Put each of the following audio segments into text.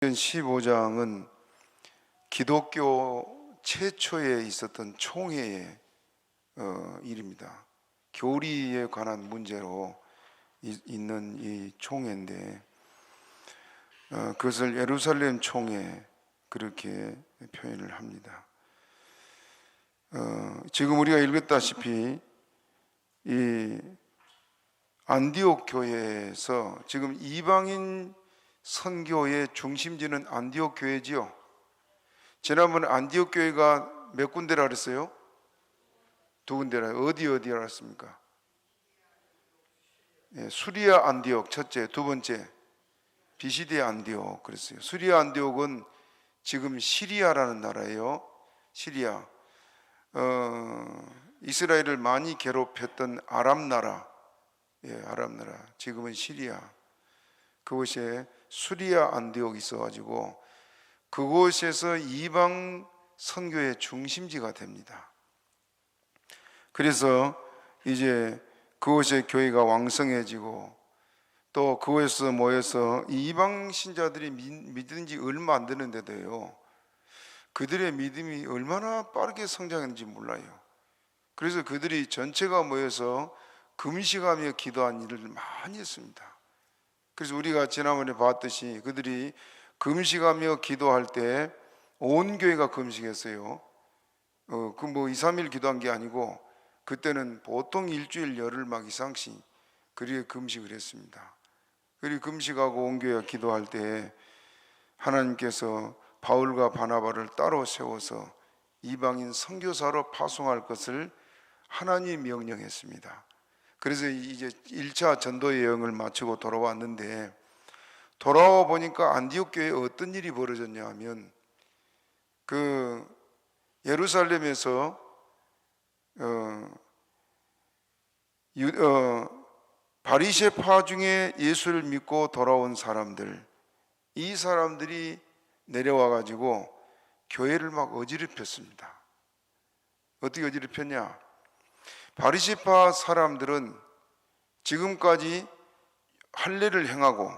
15장은 기독교 최초에 있었던 총회의 일입니다. 교리에 관한 문제로 있는 이 총회인데 그것을 예루살렘 총회 그렇게 표현을 합니다. 지금 우리가 읽었다시피 이 안디옥 교회에서 지금 이방인 선교의 중심지는 안디옥 교회지요. 지난번에 안디옥 교회가 몇 군데라 그랬어요? 두 군데라. 어디라 그랬습니까? 수리아 안디옥 첫째, 두 번째 비시디아 안디옥 그랬어요. 수리아 안디옥은 지금 시리아라는 나라예요. 시리아. 이스라엘을 많이 괴롭혔던 아랍 나라. 아랍 나라. 지금은 시리아. 그곳에 수리아 안디옥이 있어가지고 그곳에서 이방 선교의 중심지가 됩니다. 그래서 이제 그곳의 교회가 왕성해지고 또 그곳에서 모여서 이방 신자들이 믿은 지 얼마 안 되는데도요, 그들의 믿음이 얼마나 빠르게 성장했는지 몰라요. 그래서 그들이 전체가 모여서 금식하며 기도한 일을 많이 했습니다. 그래서 우리가 지난번에 봤듯이 그들이 금식하며 기도할 때 온 교회가 금식했어요. 그 뭐 2, 3일 기도한 게 아니고 그때는 보통 일주일 열흘 막 이상씩 그렇게 금식을 했습니다. 그리고 금식하고 온 교회가 기도할 때 하나님께서 바울과 바나바를 따로 세워서 이방인 선교사로 파송할 것을 하나님이 명령했습니다. 그래서 이제 1차 전도 여행을 마치고 돌아왔는데, 돌아와 보니까 안디옥 교회에 어떤 일이 벌어졌냐 하면 그 예루살렘에서 바리새파 중에 예수를 믿고 돌아온 사람들, 이 사람들이 내려와 가지고 교회를 막 어지럽혔습니다. 어떻게 어지럽혔냐? 바리새파 사람들은 지금까지 할례를 행하고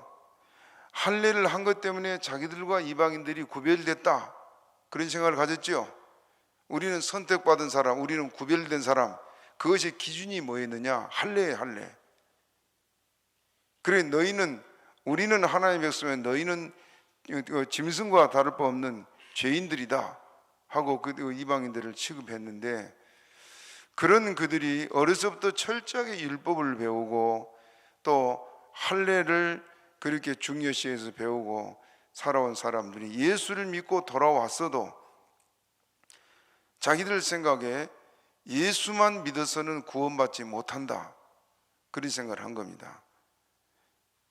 할례를 한 것 때문에 자기들과 이방인들이 구별됐다, 그런 생각을 가졌죠. 우리는 선택받은 사람, 우리는 구별된 사람, 그것의 기준이 뭐였느냐? 할례예요, 할례. 그래, 우리는 하나님의 백성이면 너희는 짐승과 다를 바 없는 죄인들이다 하고 그 이방인들을 취급했는데, 그런 그들이 어려서부터 철저하게 율법을 배우고 또 할례를 그렇게 중요시해서 배우고 살아온 사람들이 예수를 믿고 돌아왔어도 자기들 생각에 예수만 믿어서는 구원받지 못한다, 그런 생각을 한 겁니다.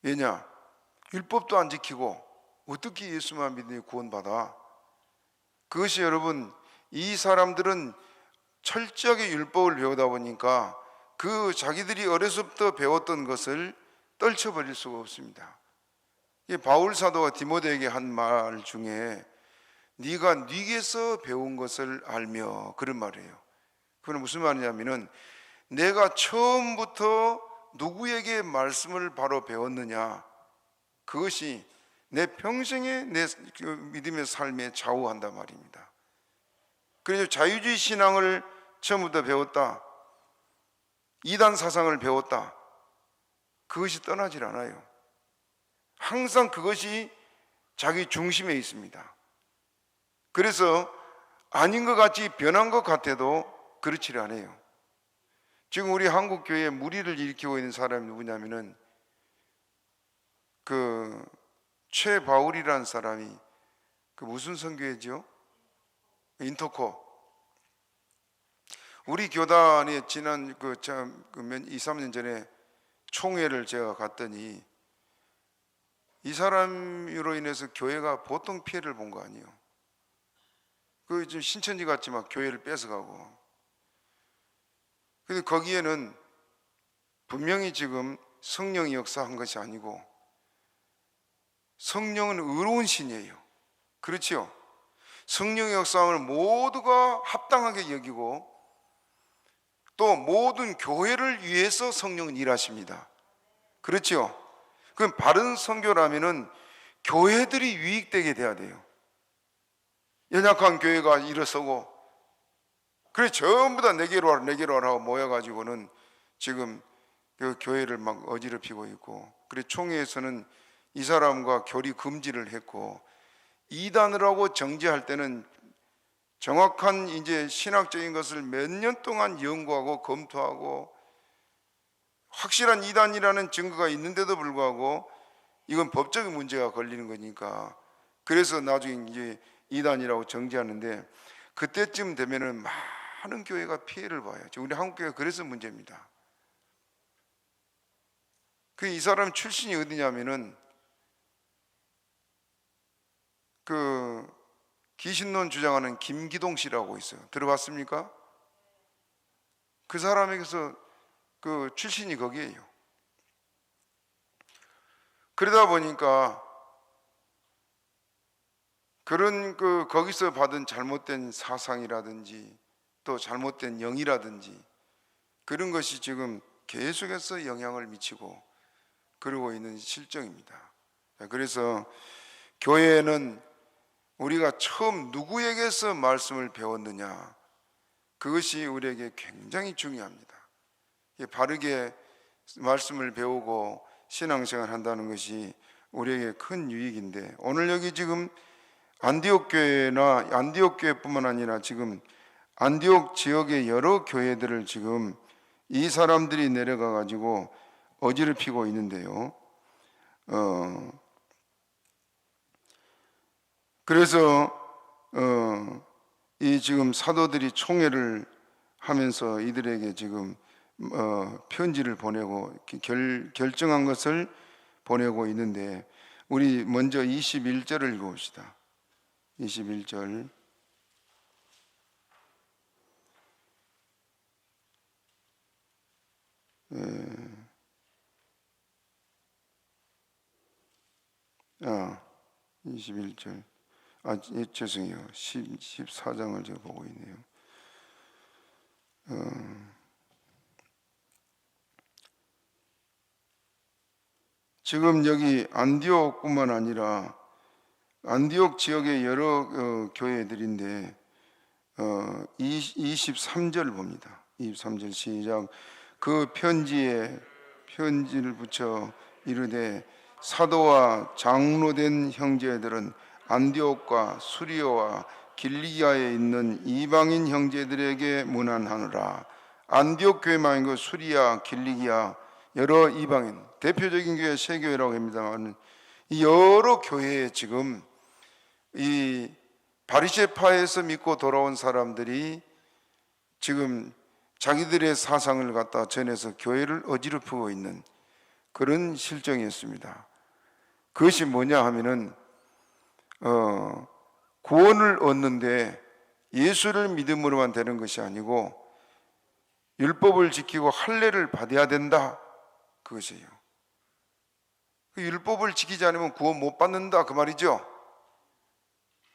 왜냐? 율법도 안 지키고 어떻게 예수만 믿으니 구원받아? 그것이 여러분, 이 사람들은 철저하게 율법을 배우다 보니까 그 자기들이 어려서부터 배웠던 것을 떨쳐버릴 수가 없습니다. 바울 사도가 디모데에게 한 말 중에 네가 네게서 배운 것을 알며, 그런 말이에요. 그건 무슨 말이냐면은 내가 처음부터 누구에게 말씀을 바로 배웠느냐, 그것이 내 평생의 내 믿음의 삶에 좌우한단 말입니다. 그래서 자유주의 신앙을 처음부터 배웠다, 이단 사상을 배웠다, 그것이 떠나질 않아요. 항상 그것이 자기 중심에 있습니다. 그래서 아닌 것 같이 변한 것 같아도 그렇지 않아요. 지금 우리 한국 교회에 무리를 일으키고 있는 사람이 누구냐면은 그 최바울이라는 사람이 그 무슨 선교회죠? 인터코. 우리 교단에 지난 2, 3년 전에 총회를 제가 갔더니 이 사람으로 인해서 교회가 보통 피해를 본 거 아니에요. 그 좀 신천지 같이 막 교회를 뺏어가고. 근데 거기에는 분명히 지금 성령이 역사한 것이 아니고 성령은 의로운 신이에요. 그렇지요? 성령의 역사함을 모두가 합당하게 여기고 또 모든 교회를 위해서 성령은 일하십니다. 그렇지요? 그럼 바른 선교라면은 교회들이 유익되게 돼야 돼요. 연약한 교회가 일어서고, 그래 전부 다 내게로 와라 내게로 와라 하고 모여가지고는 지금 그 교회를 막 어지럽히고 있고, 그래 총회에서는 이 사람과 교리 금지를 했고, 이단을 하고 정죄할 때는 정확한 이제 신학적인 것을 몇 년 동안 연구하고 검토하고 확실한 이단이라는 증거가 있는데도 불구하고 이건 법적인 문제가 걸리는 거니까, 그래서 나중에 이제 이단이라고 정죄하는데, 그때쯤 되면은 많은 교회가 피해를 봐요. 우리 한국 교회가 그래서 문제입니다. 이 사람 출신이 어디냐면은 그 기신론 주장하는 김기동 씨라고 있어요. 들어봤습니까? 그 사람에게서 그 출신이 거기에요. 그러다 보니까 그런 거기서 받은 잘못된 사상이라든지 또 잘못된 영이라든지 그런 것이 지금 계속해서 영향을 미치고 그러고 있는 실정입니다. 그래서 교회는 우리가 처음 누구에게서 말씀을 배웠느냐, 그것이 우리에게 굉장히 중요합니다. 바르게 말씀을 배우고 신앙생활 한다는 것이 우리에게 큰 유익인데, 오늘 여기 지금 안디옥 교회나 안디옥 교회뿐만 아니라 지금 안디옥 지역의 여러 교회들을 지금 이 사람들이 내려가 가지고 어지럽히고 있는데요. 그래서 이 지금 사도들이 총회를 하면서 이들에게 지금 편지를 보내고 결정한 것을 보내고 있는데, 우리 먼저 21절을 읽어봅시다. 21절. 아, 21절. 죄송해요. 14장을 제가 보고 있네요. 지금 여기 안디옥뿐만 아니라 안디옥 지역의 여러 교회들인데 23절 봅니다. 23절 시작. 그 편지를 붙여 이르되 사도와 장로된 형제들은 안디옥과 수리오와 길리기아에 있는 이방인 형제들에게 문안하노라. 안디옥 교회만 아니고 수리아, 길리기아 여러 이방인, 대표적인 교회 세 교회라고 합니다만, 이 여러 교회에 지금 이 바리새파에서 믿고 돌아온 사람들이 지금 자기들의 사상을 갖다 전해서 교회를 어지럽히고 있는 그런 실정이었습니다. 그것이 뭐냐 하면은 구원을 얻는데 예수를 믿음으로만 되는 것이 아니고 율법을 지키고 할례를 받아야 된다, 그것이에요. 율법을 지키지 않으면 구원 못 받는다, 그 말이죠.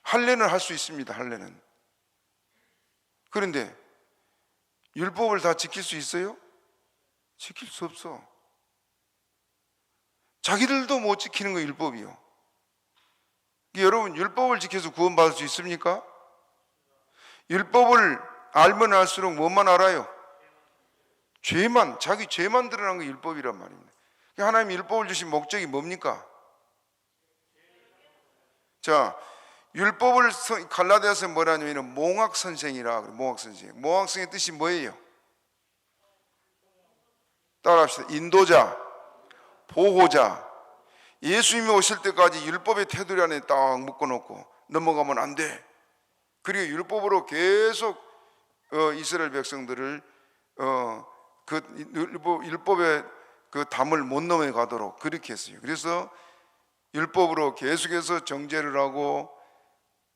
할례는 할 수 있습니다. 할례는. 그런데 율법을 다 지킬 수 있어요? 지킬 수 없어. 자기들도 못 지키는 거 율법이요. 여러분, 율법을 지켜서 구원받을 수 있습니까? 율법을 알면 알수록 뭐만 알아요? 죄만, 자기 죄만 드러난 게 율법이란 말입니다. 하나님 율법을 주신 목적이 뭡니까? 자, 율법을 갈라디아서 뭐라냐면 몽학선생이라 그래요. 몽학선생. 몽학선생의 뜻이 뭐예요? 따라합시다. 인도자, 보호자. 예수님이 오실 때까지 율법의 테두리 안에 딱 묶어놓고 넘어가면 안 돼. 그리고 율법으로 계속 이스라엘 백성들을 그 율법의 그 담을 못 넘어가도록 그렇게 했어요. 그래서 율법으로 계속해서 정죄를 하고,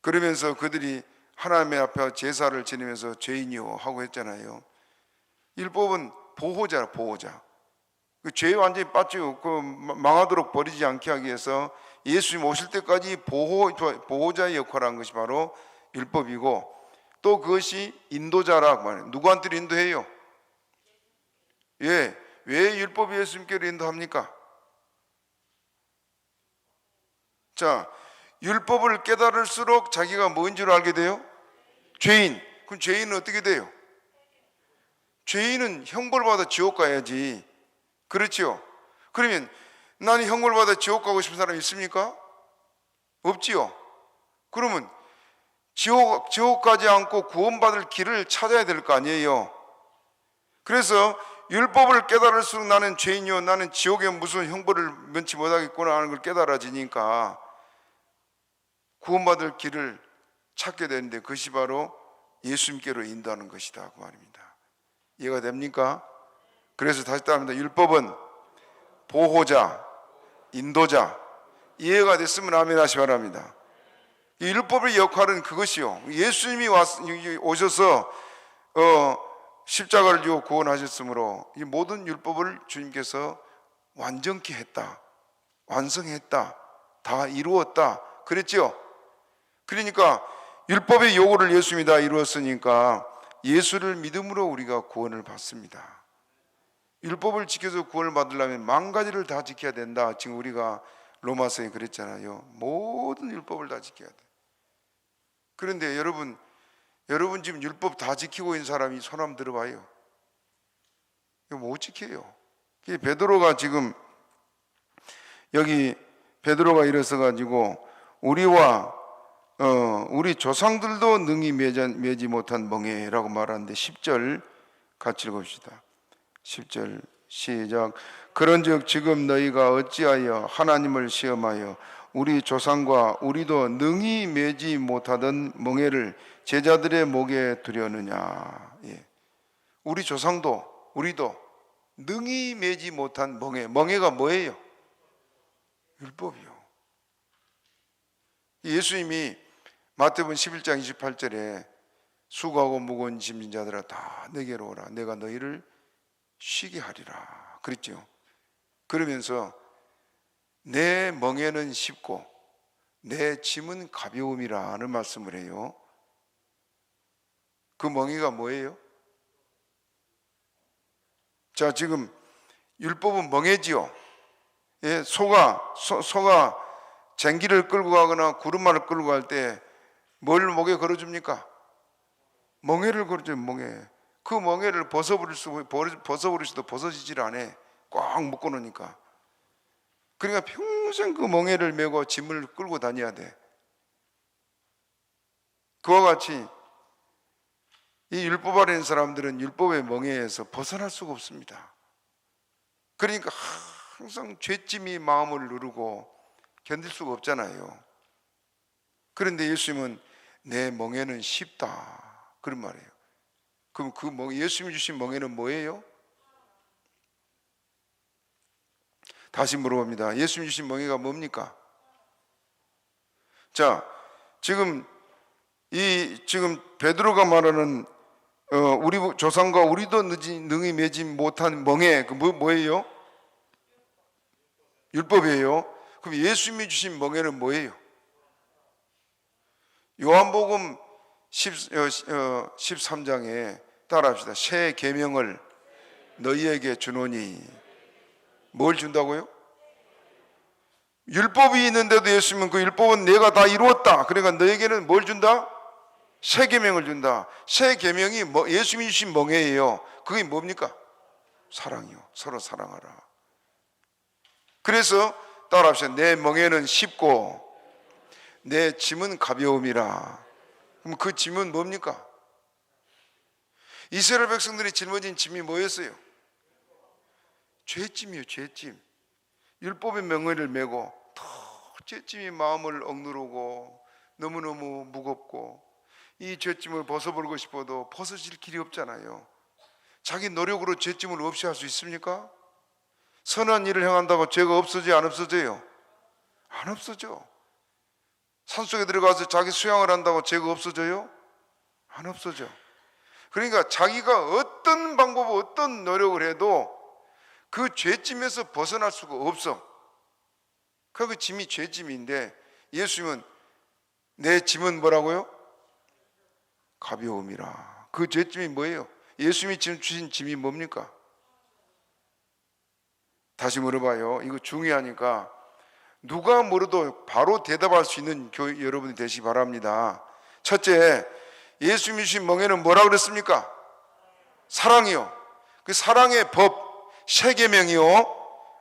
그러면서 그들이 하나님의 앞에 제사를 지내면서 죄인이요 하고 했잖아요. 율법은 보호자라, 보호자. 그 죄에 완전히 빠지고 망하도록 버리지 않게 하기 위해서 예수님 오실 때까지 보호자의 역할을 한 것이 바로 율법이고, 또 그것이 인도자라고 말해요. 누구한테 인도해요? 예, 왜 율법이 예수님께로 인도합니까? 자, 율법을 깨달을수록 자기가 뭔 줄 알게 돼요? 죄인. 그럼 죄인은 어떻게 돼요? 죄인은 형벌받아 지옥 가야지. 그렇지요? 그러면 나는 형벌받아 지옥 가고 싶은 사람 있습니까? 없지요? 그러면 지옥 가지 않고 구원받을 길을 찾아야 될 거 아니에요. 그래서 율법을 깨달을수록 나는 죄인이요, 나는 지옥에 무슨 형벌을 면치 못하겠구나 하는 걸 깨달아지니까 구원받을 길을 찾게 되는데, 그것이 바로 예수님께로 인도하는 것이다 그 말입니다. 이해가 됩니까? 그래서 다시 따릅니다. 율법은 보호자, 인도자. 이해가 됐으면 아멘 하시 바랍니다. 이 율법의 역할은 그것이요, 예수님이 오셔서 십자가를 지고 구원하셨으므로 이 모든 율법을 주님께서 완전케 했다, 완성했다, 다 이루었다 그랬죠. 그러니까 율법의 요구를 예수님이 다 이루었으니까 예수를 믿음으로 우리가 구원을 받습니다. 율법을 지켜서 구원을 받으려면 만 가지를 다 지켜야 된다. 지금 우리가 로마서에 그랬잖아요. 모든 율법을 다 지켜야 돼. 그런데 여러분 지금 율법 다 지키고 있는 사람이 손 한번 들어봐요. 이거 못 지켜요. 베드로가 지금 여기 베드로가 일어서 가지고 우리와 우리 조상들도 능히 매지 못한 멍에라고 말하는데 10절 같이 읽읍시다. 10절 시작. 그런즉 지금 너희가 어찌하여 하나님을 시험하여 우리 조상과 우리도 능히 매지 못하던 멍에를 제자들의 목에 두려느냐. 예. 우리 조상도 우리도 능히 매지 못한 멍에가 뭐예요? 율법이요. 예수님이 마태복음 11장 28절에 수고하고 무거운 짐진 자들아 다 내게로 오라, 내가 너희를 쉬게 하리라 그랬죠. 그러면서 내 멍에는 쉽고 내 짐은 가벼움이라는 말씀을 해요. 그 멍에가 뭐예요? 자, 지금 율법은 멍에지요. 예, 소가 쟁기를 끌고 가거나 구름말을 끌고 갈 때 뭘 목에 걸어줍니까? 멍에를 걸어줘요. 멍에. 그 멍에를 벗어버릴 수도 벗어지질 않아. 꽉 묶어 놓으니까. 그러니까 평생 그 멍에를 메고 짐을 끌고 다녀야 돼. 그와 같이 이 율법 아래 있는 사람들은 율법의 멍에에서 벗어날 수가 없습니다. 그러니까 항상 죄짐이 마음을 누르고 견딜 수가 없잖아요. 그런데 예수님은 내 멍에는 쉽다 그런 말이에요. 그럼 그 예수님이 주신 멍에는 뭐예요? 다시 물어봅니다. 예수님이 주신 멍에가 뭡니까? 자, 지금 베드로가 말하는 우리 조상과 우리도 능히 매지 못한 멍에, 그 뭐예요? 율법이에요. 그럼 예수님이 주신 멍에는 뭐예요? 요한복음 13장에 따라합시다. 새 계명을 너희에게 주노니. 뭘 준다고요? 율법이 있는데도 예수님은 그 율법은 내가 다 이루었다. 그러니까 너에게는 뭘 준다? 새 계명을 준다. 새 계명이 예수님이 주신 멍에예요. 그게 뭡니까? 사랑이요. 서로 사랑하라. 그래서 따라합시다. 내 멍에는 쉽고 내 짐은 가벼움이라. 그럼 그 짐은 뭡니까? 이스라엘 백성들이 짊어진 짐이 뭐였어요? 죄짐이요, 죄짐. 율법의 명예를 메고 더 죄짐이 마음을 억누르고 너무너무 무겁고 이 죄짐을 벗어버리고 싶어도 벗어질 길이 없잖아요. 자기 노력으로 죄짐을 없이 할 수 있습니까? 선한 일을 행한다고 죄가 없어져요, 안 없어져요? 안 없어져. 산속에 들어가서 자기 수양을 한다고 죄가 없어져요? 안 없어져. 그러니까 자기가 어떤 방법, 어떤 노력을 해도 그 죄짐에서 벗어날 수가 없어. 그 짐이 죄짐인데 예수님은 내 짐은 뭐라고요? 가벼움이라. 그 죄짐이 뭐예요? 예수님이 지금 주신 짐이 뭡니까? 다시 물어봐요. 이거 중요하니까 누가 물어도 바로 대답할 수 있는 교회 여러분이 되시기 바랍니다. 첫째, 예수 믿으신 멍에는 뭐라 그랬습니까? 사랑이요. 그 사랑의 법, 세 계명이요.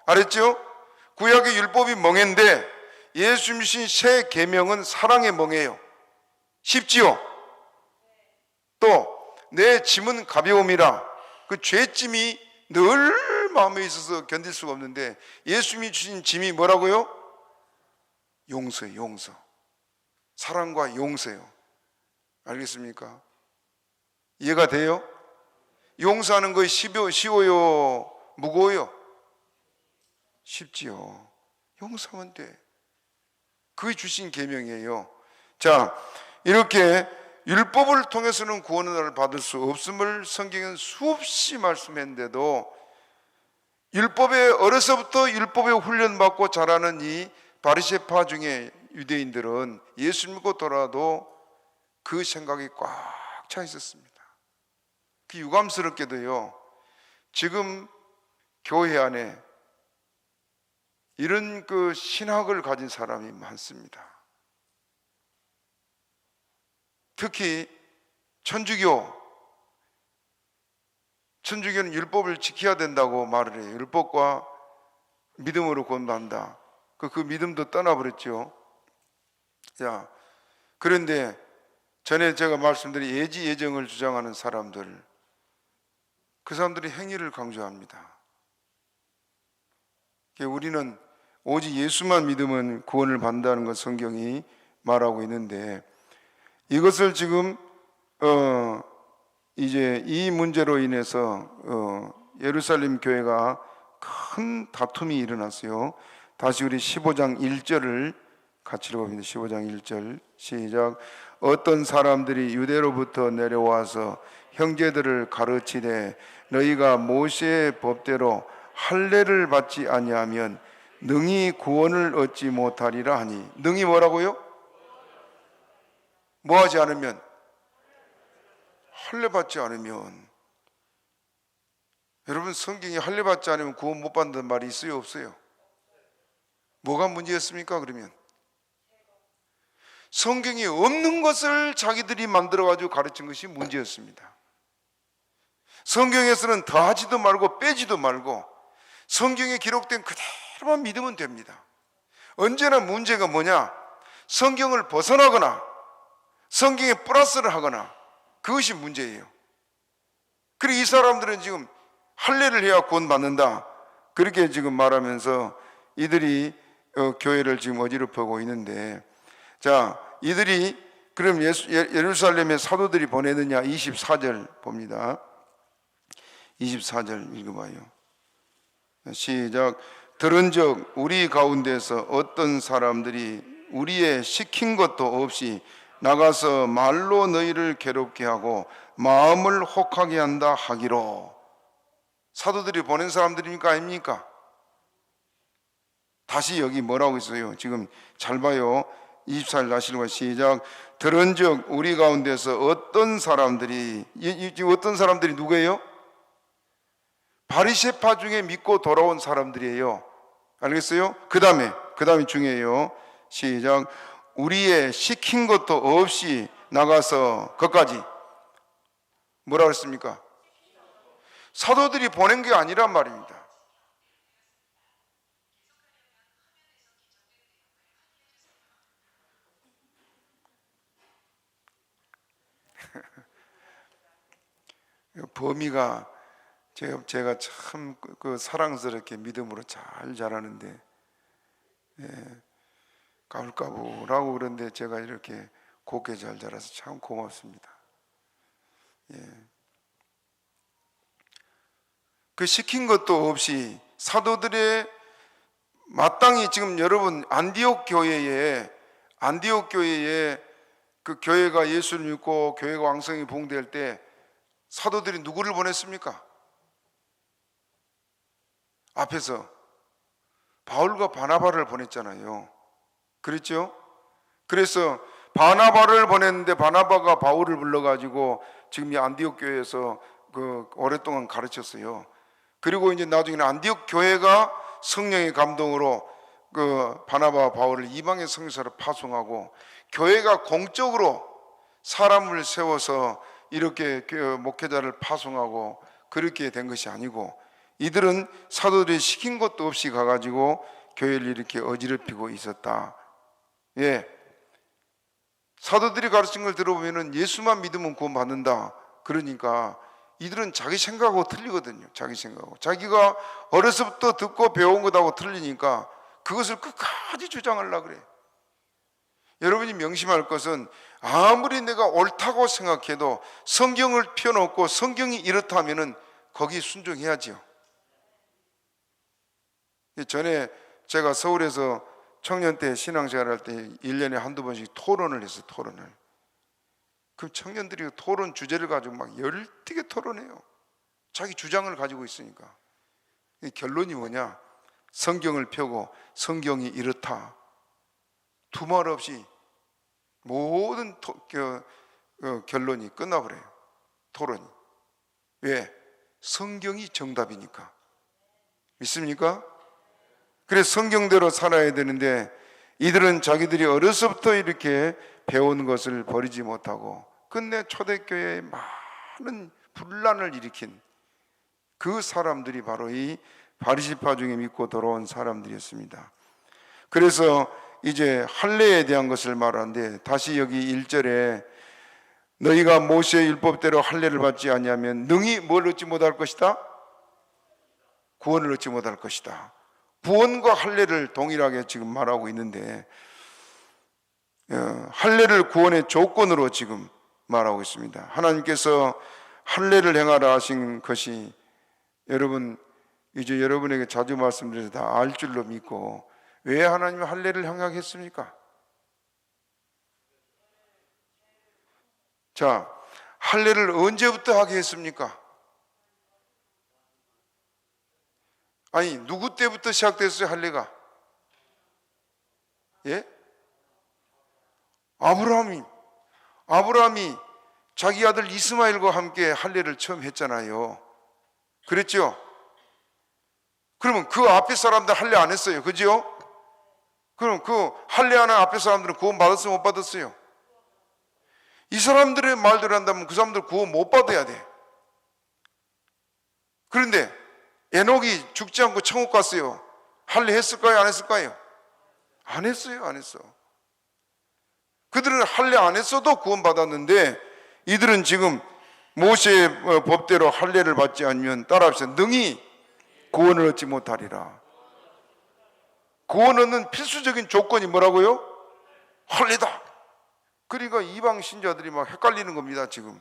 알았죠? 구약의 율법이 멍에인데 예수 믿으신 세 계명은 사랑의 멍에예요. 쉽지요? 또 내 짐은 가벼움이라, 그 죄짐이 늘 마음에 있어서 견딜 수가 없는데 예수님이 주신 짐이 뭐라고요? 용서예요. 용서. 사랑과 용서예요. 알겠습니까? 이해가 돼요? 용서하는 것이 쉬워요? 무거워요? 쉽지요. 용서하면 돼. 그게 주신 계명이에요. 자, 이렇게 율법을 통해서는 구원을 받을 수 없음을 성경은 수없이 말씀했는데도 율법에 어려서부터 율법에 훈련받고 자라는 이 바리새파 중에 유대인들은 예수 믿고 돌아도 그 생각이 꽉 차 있었습니다. 그 유감스럽게도요, 지금 교회 안에 이런 그 신학을 가진 사람이 많습니다. 특히 천주교는 율법을 지켜야 된다고 말을 해요. 율법과 믿음으로 구원받는다. 그 믿음도 떠나버렸죠. 자, 그런데 전에 제가 말씀드린 예지 예정을 주장하는 사람들, 그 사람들이 행위를 강조합니다. 우리는 오직 예수만 믿으면 구원을 받는다는 것 성경이 말하고 있는데, 이것을 지금 이제 이 문제로 인해서 예루살렘 교회가 큰 다툼이 일어났어요. 다시 우리 15장 1절을 같이 읽어봅니다. 15장 1절 시작. 어떤 사람들이 유대로부터 내려와서 형제들을 가르치되 너희가 모세의 법대로 할례를 받지 아니하면 능히 구원을 얻지 못하리라 하니. 능히 뭐라고요? 뭐 하지 않으면? 할례 받지 않으면. 여러분, 성경이 할례 받지 않으면 구원 못 받는다는 말이 있어요, 없어요? 뭐가 문제였습니까? 그러면 성경이 없는 것을 자기들이 만들어가지고 가르친 것이 문제였습니다. 성경에서는 더하지도 말고 빼지도 말고 성경에 기록된 그대로만 믿으면 됩니다. 언제나 문제가 뭐냐? 성경을 벗어나거나 성경에 플러스를 하거나, 그것이 문제예요. 그리고 이 사람들은 지금 할례를 해야 구원 받는다, 그렇게 지금 말하면서 이들이 교회를 지금 어지럽히고 있는데, 자, 이들이 그럼 예루살렘에 사도들이 보내느냐? 24절 봅니다. 24절 읽어봐요. 시작. 들은즉 우리 가운데서 어떤 사람들이 우리의 시킨 것도 없이 나가서 말로 너희를 괴롭게 하고 마음을 혹하게 한다 하기로. 사도들이 보낸 사람들입니까? 아닙니까? 다시 여기 뭐라고 있어요? 지금 잘 봐요. 24절 다시 읽어 시작. 들은즉 우리 가운데서 어떤 사람들이, 지금 어떤 사람들이 누구예요? 바리새파 중에 믿고 돌아온 사람들이에요. 알겠어요? 그 다음에 중요해요. 시작. 우리의 시킨 것도 없이 나가서, 거기까지 뭐라 그랬습니까? 사도들이 보낸 게 아니란 말입니다. 범위가 제가 참 그 사랑스럽게 믿음으로 잘 자라는데, 까불까불하고 그런데 제가 이렇게 곱게 잘 자라서 참 고맙습니다. 그 시킨 것도 없이 사도들의 마땅히, 지금 여러분 안디옥 교회에 그 교회가 예수를 믿고 교회가 왕성히 부흥될 때 사도들이 누구를 보냈습니까? 앞에서 바울과 바나바를 보냈잖아요. 그랬죠? 그래서 바나바를 보냈는데 바나바가 바울을 불러가지고 지금 이 안디옥 교회에서 그 오랫동안 가르쳤어요. 그리고 이제 나중에는 안디옥 교회가 성령의 감동으로 그 바나바와 바울을 이방의 성교사로 파송하고 교회가 공적으로 사람을 세워서 이렇게 목회자를 파송하고 그렇게 된 것이 아니고, 이들은 사도들이 시킨 것도 없이 가가지고 교회를 이렇게 어지럽히고 있었다. 예, 사도들이 가르친 걸 들어보면은 예수만 믿으면 구원받는다. 그러니까 이들은 자기 생각하고 틀리거든요. 자기 생각하고, 자기가 어려서부터 듣고 배운 것하고 틀리니까 그것을 끝까지 주장하려고 그래. 여러분이 명심할 것은, 아무리 내가 옳다고 생각해도 성경을 펴놓고 성경이 이렇다면은 거기 순종해야지요. 전에 제가 서울에서 청년 때 신앙생활 할 때 1년에 한두 번씩 토론을 했어요. 토론을. 그럼 청년들이 토론 주제를 가지고 막 열띠게 토론해요. 자기 주장을 가지고 있으니까. 결론이 뭐냐? 성경을 펴고 성경이 이렇다, 두말 없이 모든 결론이 끝나버려요. 토론이. 왜? 성경이 정답이니까. 믿습니까? 그래서 성경대로 살아야 되는데, 이들은 자기들이 어려서부터 이렇게 배운 것을 버리지 못하고 끝내 초대교회에 많은 분란을 일으킨 그 사람들이 바로 이 바리새파 중에 믿고 돌아온 사람들이었습니다. 그래서 이제 할례에 대한 것을 말하는데, 다시 여기 1절에 너희가 모세의 율법대로 할례를 받지 아니하면 능히 뭘 얻지 못할 것이다? 구원을 얻지 못할 것이다. 구원과 할례를 동일하게 지금 말하고 있는데, 할례를 구원의 조건으로 지금 말하고 있습니다. 하나님께서 할례를 행하라 하신 것이, 여러분 이제 여러분에게 자주 말씀드려서 다 알 줄로 믿고, 왜 하나님이 할례를 행하겠습니까? 자, 할례를 언제부터 하게 했습니까? 아니, 누구 때부터 시작됐어요, 할례가? 예? 아브라함이 자기 아들 이스마엘과 함께 할례를 처음 했잖아요. 그랬죠? 그러면 그 앞에 사람들 할례 안 했어요, 그죠? 그럼 그 할례하는 앞에 사람들은 구원 받았어요, 못 받았어요? 이 사람들의 말대로 한다면 그 사람들 구원 못 받아야 돼. 그런데 에녹이 죽지 않고 천국 갔어요. 할례 했을까요, 안 했을까요? 안 했어요, 안 했어. 그들은 할례 안 했어도 구원 받았는데, 이들은 지금 모세의 법대로 할례를 받지 않으면, 따라합시다, 능히 구원을 얻지 못하리라. 구원 얻는 필수적인 조건이 뭐라고요? 할례다. 그러니까 이방 신자들이 막 헷갈리는 겁니다, 지금.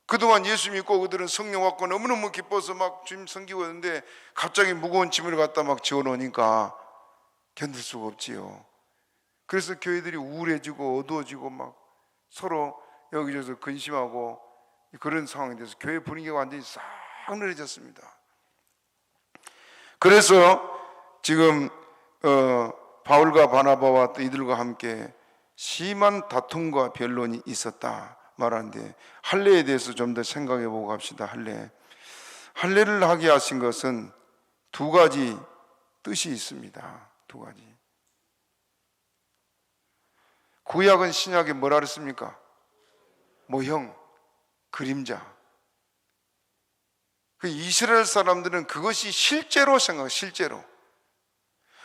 그동안 예수 믿고 그들은 성령 받고 너무너무 기뻐서 막 주님 섬기고 있는데, 갑자기 무거운 짐을 갖다 막 지어놓으니까 견딜 수가 없지요. 그래서 교회들이 우울해지고 어두워지고 막 서로 여기저기서 근심하고 그런 상황이 돼서 교회 분위기가 완전히 싹 느려졌습니다. 그래서 지금 바울과 바나바와 또 이들과 함께 심한 다툼과 변론이 있었다 말하는데, 할례에 대해서 좀 더 생각해 보고 갑시다. 할례를 하게 하신 것은 두 가지 뜻이 있습니다. 두 가지. 구약은 신약에 뭐라 그랬습니까? 모형, 그림자. 그 이스라엘 사람들은 그것이 실제로 생각해요. 실제로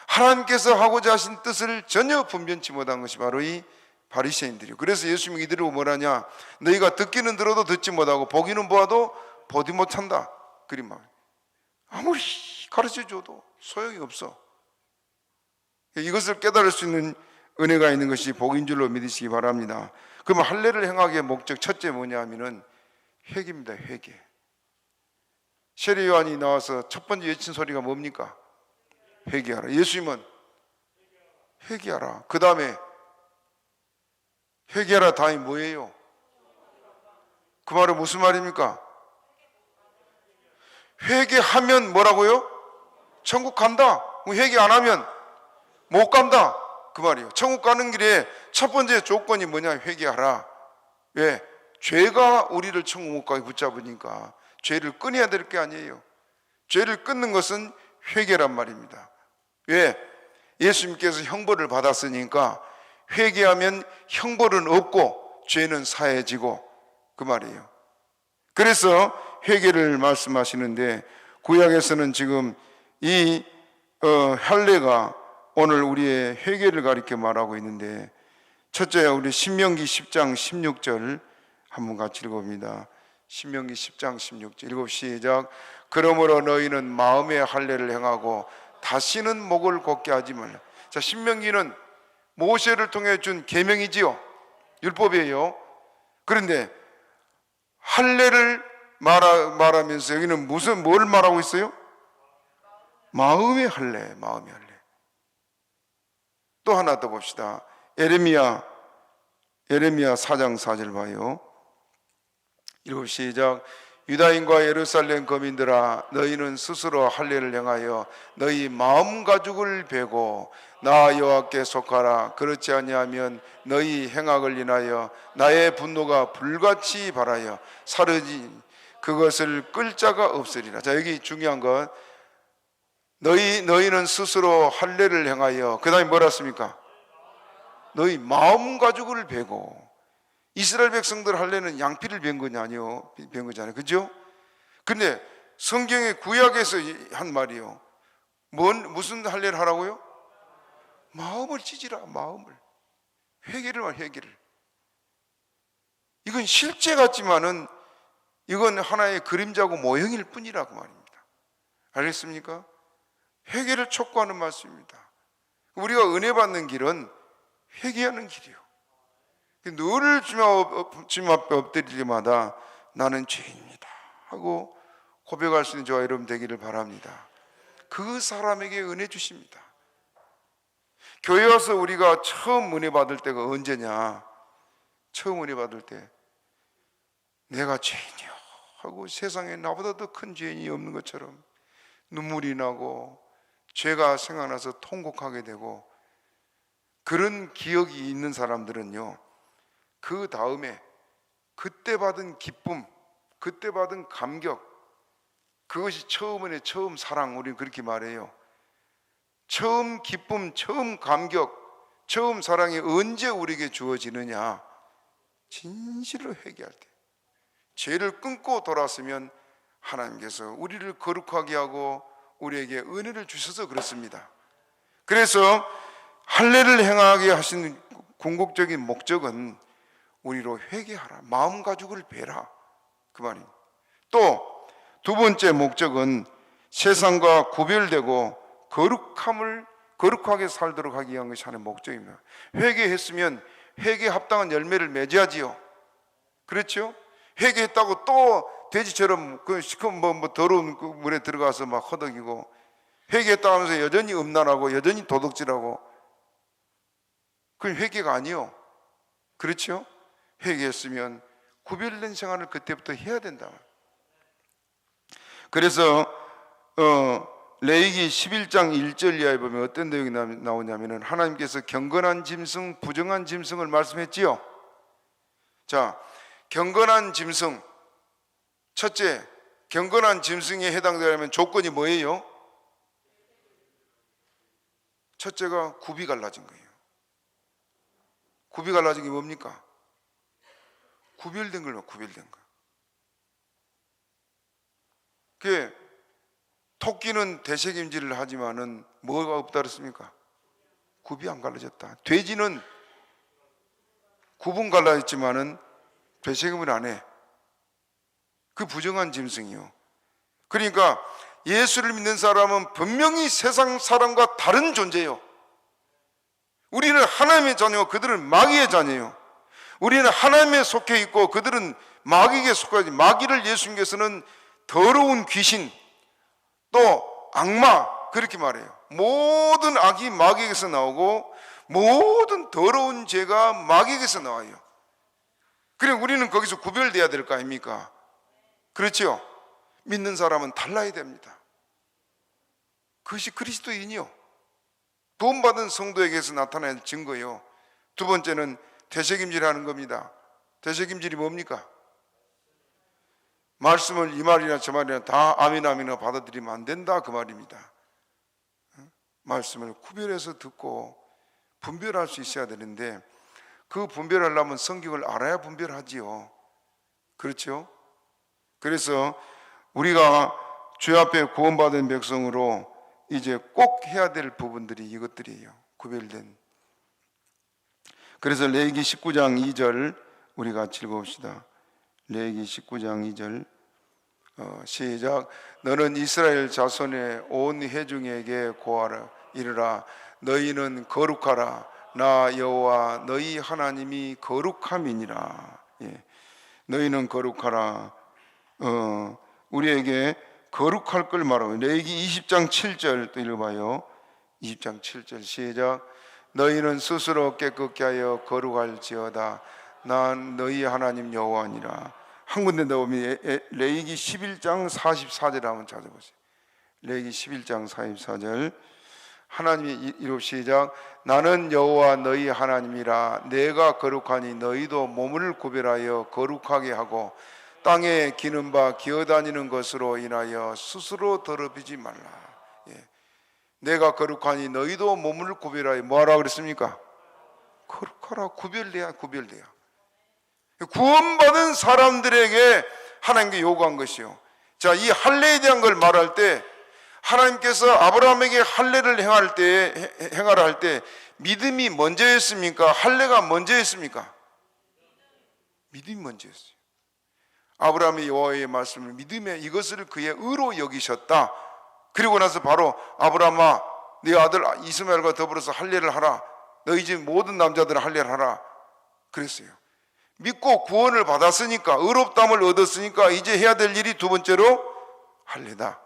하나님께서 하고자 하신 뜻을 전혀 분변치 못한 것이 바로 이 바리새인들이요. 그래서 예수님이 이들을 뭐라냐? 너희가 듣기는 들어도 듣지 못하고 보기는 보아도 보지 못한다. 그림 말. 아무리 가르쳐줘도 소용이 없어. 이것을 깨달을 수 있는 은혜가 있는 것이 복인 줄로 믿으시기 바랍니다. 그러면 할례를 행하기의 목적 첫째 뭐냐 하면은 회개입니다. 회개. 세례 요한이 나와서 첫 번째 외친 소리가 뭡니까? 회개하라. 예수님은 회개하라. 그 다음에 회개하라 다음이 뭐예요? 그 말은 무슨 말입니까? 회개하면 뭐라고요? 천국 간다. 회개 안 하면 못 간다. 그 말이에요. 천국 가는 길에 첫 번째 조건이 뭐냐? 회개하라. 왜? 죄가 우리를 천국 못 가게 붙잡으니까 죄를 끊어야 될 게 아니에요. 죄를 끊는 것은 회개란 말입니다. 왜? 예수님께서 형벌을 받았으니까 회개하면 형벌은 없고 죄는 사해지고 그 말이에요. 그래서 회개를 말씀하시는데 구약에서는 지금 이 할례가 오늘 우리의 회개를 가리켜 말하고 있는데, 첫째 우리 신명기 10장 16절 한번 같이 읽어봅니다. 신명기 10장 16절 읽어 시작. 그러므로 너희는 마음의 할례를 행하고 다시는 목을 곧게 하지 말라. 자, 신명기는 모세를 통해 준 계명이지요, 율법이에요. 그런데 할례를 말하면서 여기는 뭘 말하고 있어요? 마음의 할례, 마음의 할례. 또 하나 더 봅시다. 예레미야 4장 4절 봐요. 읽어 시작. 유다인과 예루살렘 거민들아, 너희는 스스로 할례를 행하여 너희 마음 가죽을 베고 나 여호와께 속하라. 그렇지 아니하면 너희 행악을 인하여 나의 분노가 불같이 발하여 사르지 그것을 끌 자가 없으리라. 자, 여기 중요한 건 너희는 스스로 할례를 행하여, 그 다음에 뭐라 했습니까? 너희 마음 가죽을 베고. 이스라엘 백성들 할례는 양피를 벤 거잖아요. 그죠? 근데 성경의 구약에서 한 말이요. 무슨 할례를 하라고요? 마음을 찢으라, 마음을. 회개를. 이건 실제 같지만은 이건 하나의 그림자고 모형일 뿐이라고 말입니다. 알겠습니까? 회개를 촉구하는 말씀입니다. 우리가 은혜 받는 길은 회개하는 길이요. 늘 주님 앞에 엎드릴 때마다 나는 죄인입니다 하고 고백할 수 있는 저와 여러분 되기를 바랍니다. 그 사람에게 은혜 주십니다. 교회 와서 우리가 처음 은혜 받을 때가 언제냐? 처음 은혜 받을 때 내가 죄인이요 하고 세상에 나보다 더 큰 죄인이 없는 것처럼 눈물이 나고 죄가 생각나서 통곡하게 되고, 그런 기억이 있는 사람들은요, 그 다음에 그때 받은 기쁨, 그때 받은 감격, 그것이 처음 은혜, 처음 사랑, 우리는 그렇게 말해요. 처음 기쁨, 처음 감격, 처음 사랑이 언제 우리에게 주어지느냐? 진실로 회개할 때. 죄를 끊고 돌아서면 하나님께서 우리를 거룩하게 하고 우리에게 은혜를 주셔서 그렇습니다. 그래서 할례를 행하게 하신 궁극적인 목적은 우리로 회개하라, 마음 가죽을 베라, 그 말입니다. 또 두 번째 목적은 세상과 구별되고 거룩하게 살도록 하기 위한 것이 하나의 목적입니다. 회개했으면 회개에 합당한 열매를 맺어야지요. 그렇죠? 회개했다고 또 돼지처럼 그 시커먼 더러운 그 물에 들어가서 막 허덕이고, 회개했다고 하면서 여전히 음란하고 여전히 도둑질하고, 그건 회개가 아니요. 그렇죠? 회개했으면 구별된 생활을 그때부터 해야 된다. 그래서 레위기 11장 1절 이하에 보면 어떤 내용이 나오냐면은 하나님께서 경건한 짐승, 부정한 짐승을 말씀했지요. 자, 경건한 짐승, 첫째, 경건한 짐승에 해당되려면 조건이 뭐예요? 첫째가 굽이 갈라진 거예요. 굽이 갈라진 게 뭡니까? 구별된 걸로, 구별된 거. 그 토끼는 대책임질을 하지만은 뭐가 없다 그랬습니까? 굽이 안 갈라졌다. 돼지는 굽은 갈라졌지만은 대책임을 안 해. 그 부정한 짐승이요. 그러니까 예수를 믿는 사람은 분명히 세상 사람과 다른 존재예요. 우리는 하나님의 자녀고 그들은 마귀의 자녀예요. 우리는 하나님에 속해 있고 그들은 마귀에게 속하지. 마귀를 예수님께서는 더러운 귀신, 또 악마, 그렇게 말해요. 모든 악이 마귀에게서 나오고 모든 더러운 죄가 마귀에게서 나와요. 그래, 우리는 거기서 구별돼야 될 거 아닙니까? 그렇죠? 믿는 사람은 달라야 됩니다. 그것이 그리스도인이요, 돈 받은 성도에게서 나타나는 증거요. 두 번째는 되새김질하는 겁니다. 되새김질이 뭡니까? 말씀을 이 말이나 저 말이나 다 아멘 아멘으로 받아들이면 안 된다, 그 말입니다. 말씀을 구별해서 듣고 분별할 수 있어야 되는데, 그 분별하려면 성경을 알아야 분별하지요. 그렇죠? 그래서 우리가 주 앞에 구원받은 백성으로 이제 꼭 해야 될 부분들이 이것들이에요. 구별된. 그래서 레위기 19장 2절 우리 같이 읽어봅시다. 레위기 19장 2절 시작. 너는 이스라엘 자손의 온 회중에게 고하라. 이르라. 너희는 거룩하라. 나 여호와 너희 하나님이 거룩함이니라. 예. 너희는 거룩하라. 우리에게 거룩할 걸 말하고, 레위기 20장 7절 또 읽어봐요. 20장 7절 시작. 너희는 스스로 깨끗게 하여 거룩할지어다. 난 너희 하나님 여호와니라. 한 군데 나오면 레위기 11장 44절 한번 찾아보세요. 레위기 11장 44절 하나님이 이루 시작. 나는 여호와 너희 하나님이라. 내가 거룩하니 너희도 몸을 구별하여 거룩하게 하고 땅에 기는 바 기어다니는 것으로 인하여 스스로 더럽히지 말라. 예. 내가 거룩하니 너희도 몸을 구별하여 뭐하라 그랬습니까? 거룩하라. 구별돼야. 구원받은 사람들에게 하나님께 요구한 것이요. 자, 이 할례에 대한 걸 말할 때 하나님께서 아브라함에게 할례를 행하라 할 때 믿음이 먼저였습니까? 할례가 먼저였습니까? 믿음이 먼저였어요. 아브라함이 여호와의 말씀을 믿음에 이것을 그의 의로 여기셨다. 그리고 나서 바로 아브라함아, 네 아들 이스마엘과 더불어서 할례를 하라. 너희 집 모든 남자들은 할례를 하라. 그랬어요. 믿고 구원을 받았으니까, 의롭다함을 얻었으니까 이제 해야 될 일이 두 번째로 할례다.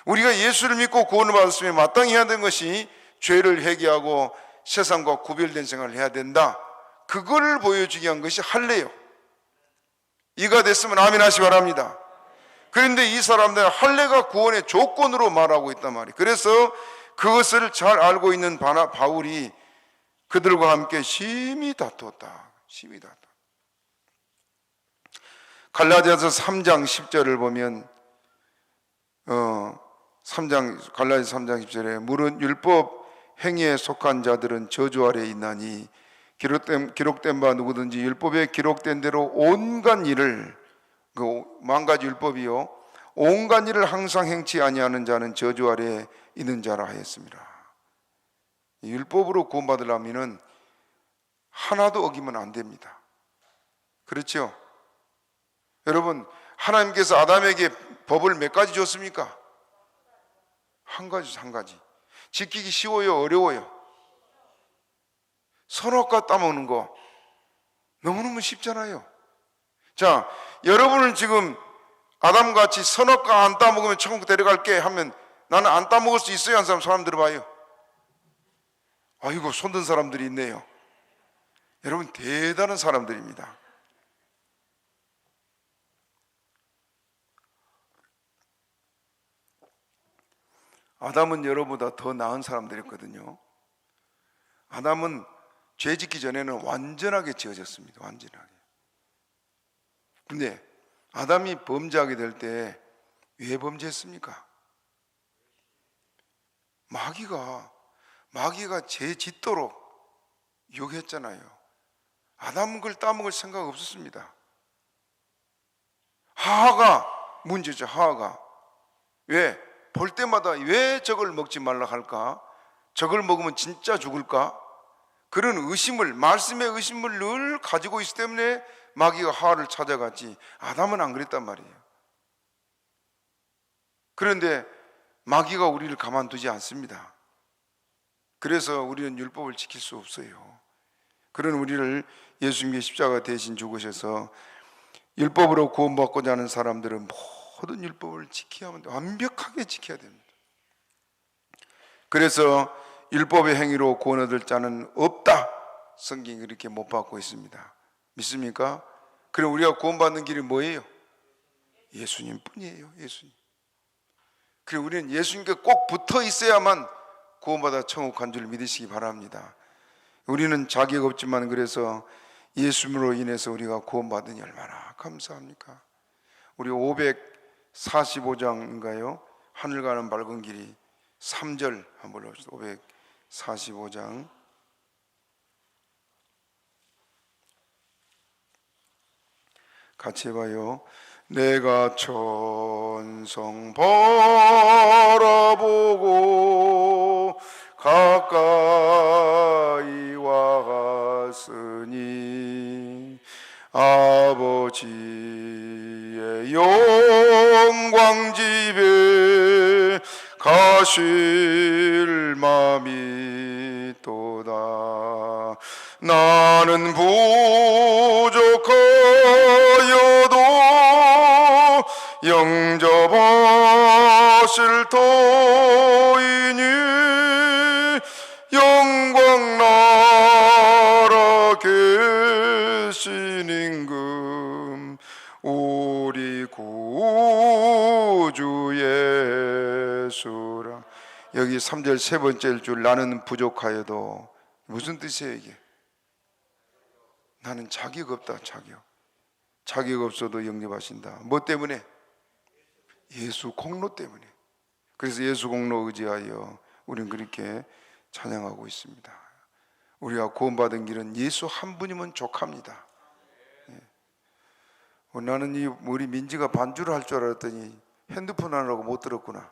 우리가 예수를 믿고 구원을 받았으면 마땅히 해야 되는 것이 죄를 회개하고 세상과 구별된 생활을 해야 된다. 그걸 보여주기 위한 것이 할례요. 이가 됐으면 아멘 하시 바랍니다. 그런데 이 사람들은 할례가 구원의 조건으로 말하고 있단 말이에요. 그래서 그것을 잘 알고 있는 바울이 그들과 함께 심히 다투었다. 갈라디아서 3장 10절을 보면 갈라디아서 3장 10절에 무릇 율법 행위에 속한 자들은 저주 아래에 있나니 기록된 바 누구든지 율법에 기록된 대로 온갖 일을, 그 만 가지 율법이요, 온갖 일을 항상 행치 아니하는 자는 저주 아래에 있는 자라 하였습니다. 율법으로 구원받으려면 하나도 어기면 안 됩니다. 그렇죠? 여러분, 하나님께서 아담에게 법을 몇 가지 줬습니까? 한 가지. 지키기 쉬워요, 어려워요? 선악과 따먹는 거 너무너무 쉽잖아요. 자, 여러분은 지금 아담같이 선악과 안 따먹으면 천국 데려갈게 하면 나는 안 따먹을 수 있어요? 한 사람 손 들어봐요. 아이고, 손든 사람들이 있네요. 여러분, 대단한 사람들입니다. 아담은 여러분보다 더 나은 사람들이었거든요. 아담은 죄 짓기 전에는 완전하게 지어졌습니다. 완전하게. 근데 아담이 범죄하게 될 때 왜 범죄했습니까? 마귀가 죄 짓도록 유혹했잖아요. 아담은 그걸 따먹을 생각 없었습니다. 하하가 문제죠. 하하가 왜? 볼 때마다 왜 저걸 먹지 말라 할까? 저걸 먹으면 진짜 죽을까? 그런 의심을, 말씀의 의심을 늘 가지고 있기 때문에 마귀가 하하를 찾아갔지, 아담은 안 그랬단 말이에요. 그런데 마귀가 우리를 가만두지 않습니다. 그래서 우리는 율법을 지킬 수 없어요. 그런 우리를 예수님께 십자가 대신 죽으셔서 율법으로 구원받고자 하는 사람들은 모든 율법을 지켜야 합니다. 완벽하게 지켜야 됩니다. 그래서 율법의 행위로 구원 얻을 자는 없다. 성경이 그렇게 못 받고 있습니다. 믿습니까? 그럼 우리가 구원받는 길이 뭐예요? 예수님 뿐이에요. 예수님. 그리고 우리는 예수님께 꼭 붙어 있어야만 구원받아 천국 간 줄 믿으시기 바랍니다. 우리는 자격 없지만 그래서 예수님으로 인해서 우리가 구원받으니 얼마나 감사합니까? 우리 545장인가요? 하늘 가는 밝은 길이 3절 한번 올려봅시다. 545장 같이 해봐요. 내가 천성 바라보고 가까이 와갔으니 아버지의 영광 집에 가실 맘이 또다. 나는 부족하여도 영접하실 터이니 영광 나라 계신 임금 우리 구주 예수라. 여기 3절 세 번째 줄 나는 부족하여도 무슨 뜻이에요 이게? 나는 자격 없다. 자격 없어도 영접하신다. 뭐 때문에? 예수 공로 때문에. 그래서 예수 공로 의지하여 우리는 그렇게 찬양하고 있습니다. 우리가 구원받은 길은 예수 한 분이면 족합니다. 나는 우리 민지가 반주를 할 줄 알았더니 핸드폰 하느라고 못 들었구나.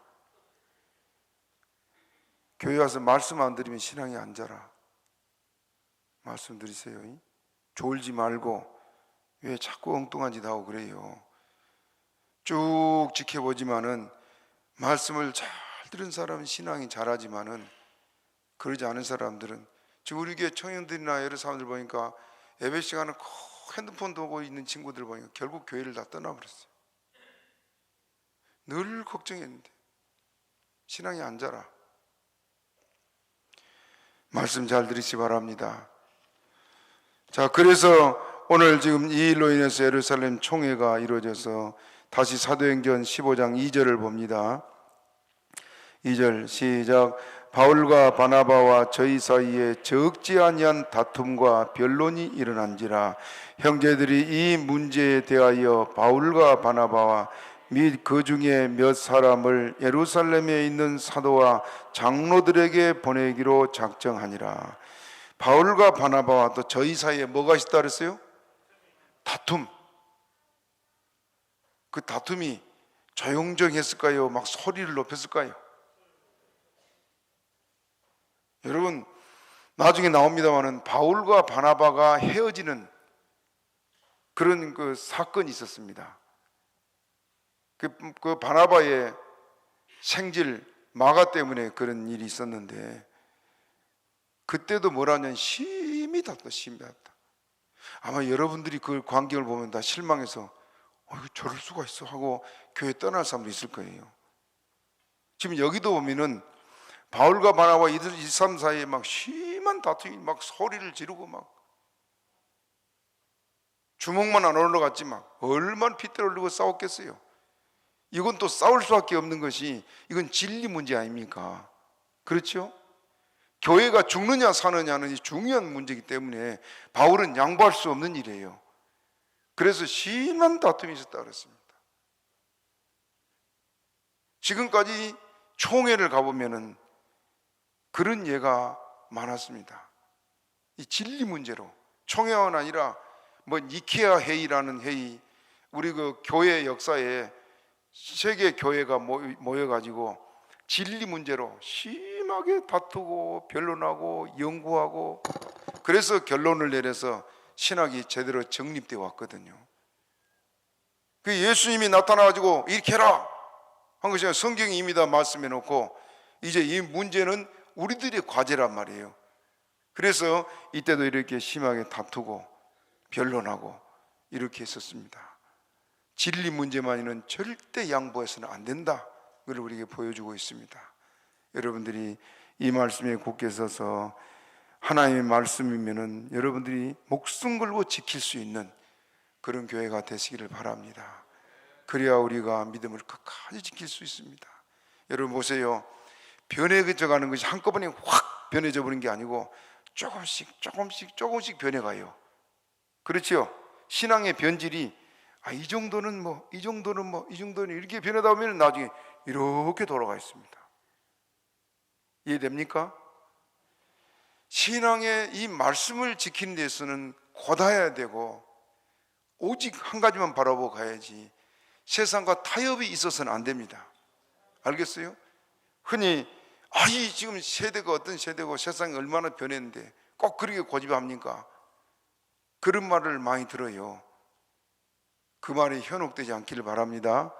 교회 와서 말씀 안 들으면 신앙이 안 자라. 말씀 들으세요. 졸지 말고 왜 자꾸 엉뚱한 짓 하고 그래요. 쭉 지켜보지만은 말씀을 잘 들은 사람은 신앙이 잘하지만은 그러지 않은 사람들은, 지금 우리 교회 청년들이나 여러 사람들 보니까 예배 시간에 꼭 핸드폰 보고 있는 친구들 보니까 결국 교회를 다 떠나버렸어요. 늘 걱정했는데 신앙이 안 자라. 말씀 잘 들으시기 바랍니다. 자, 그래서 오늘 지금 이 일로 인해서 예루살렘 총회가 이루어져서 다시 사도행전 15장 2절을 봅니다. 2절 시작. 바울과 바나바와 저희 사이에 적지 아니한 다툼과 변론이 일어난지라. 형제들이 이 문제에 대하여 바울과 바나바와 및 그 중에 몇 사람을 예루살렘에 있는 사도와 장로들에게 보내기로 작정하니라. 바울과 바나바와 또 저희 사이에 뭐가 있었다 그랬어요? 다툼. 그 다툼이 조용조용했을까요? 막 소리를 높였을까요? 여러분, 나중에 나옵니다마는 바울과 바나바가 헤어지는 그런 그 사건이 있었습니다. 그 바나바의 생질 마가 때문에 그런 일이 있었는데, 그때도 뭐라냐면 심히 다투다. 아마 여러분들이 그 광경을 보면 다 실망해서 저럴 수가 있어 하고 교회 떠날 사람도 있을 거예요. 지금 여기도 보면은 바울과 바나바 이 사람 사이에 막 심한 다툼이, 막 소리를 지르고 막 주먹만 안 올라갔지 막 얼마나 핏대를 흘리고 싸웠겠어요. 이건 또 싸울 수밖에 없는 것이, 이건 진리 문제 아닙니까? 그렇죠? 교회가 죽느냐 사느냐는 중요한 문제이기 때문에 바울은 양보할 수 없는 일이에요. 그래서 심한 다툼이 있었다 그랬습니다. 지금까지 총회를 가보면은 그런 예가 많았습니다. 이 진리 문제로 총회가 아니라 뭐 니케아 회의라는 회의, 우리 그 교회 역사에 세계 교회가 모여가지고 진리 문제로 심하게 다투고 변론하고 연구하고, 그래서 결론을 내려서 신학이 제대로 정립되어 왔거든요. 그 예수님이 나타나가지고 이렇게 해라 한 것이 성경이 이미 다 말씀해 놓고, 이제 이 문제는 우리들의 과제란 말이에요. 그래서 이때도 이렇게 심하게 다투고 변론하고 이렇게 했었습니다. 진리 문제만이는 절대 양보해서는 안 된다, 그걸 우리에게 보여주고 있습니다. 여러분들이 이 말씀에 굳게 서서 하나님의 말씀이면은 여러분들이 목숨 걸고 지킬 수 있는 그런 교회가 되시기를 바랍니다. 그래야 우리가 믿음을 끝까지 지킬 수 있습니다. 여러분 보세요. 변해져 가는 것이 한꺼번에 확 변해져 버린 게 아니고 조금씩 변해가요. 그렇죠? 신앙의 변질이 이 정도는 이 정도는 이렇게 변하다 보면 나중에 이렇게 돌아가 있습니다. 이해됩니까? 신앙의 이 말씀을 지키는 데서는 고다해야 되고 오직 한 가지만 바라보고 가야지 세상과 타협이 있어서는 안 됩니다. 알겠어요? 흔히 이 지금 세대가 어떤 세대고 세상이 얼마나 변했는데 꼭 그렇게 고집합니까? 그런 말을 많이 들어요. 그 말이 현혹되지 않기를 바랍니다.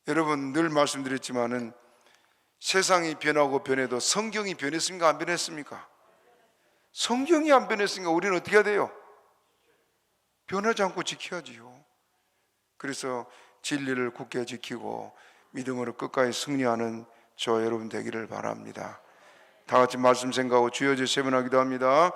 여러분, 늘 말씀드렸지만은 세상이 변하고 변해도 성경이 변했습니까? 안 변했습니까? 성경이 안 변했으니까 우리는 어떻게 해야 돼요? 변하지 않고 지켜야지요. 그래서 진리를 굳게 지키고 믿음으로 끝까지 승리하는 저 여러분 되기를 바랍니다. 다 같이 말씀 생각하고 주여 제 세번하기도 합니다.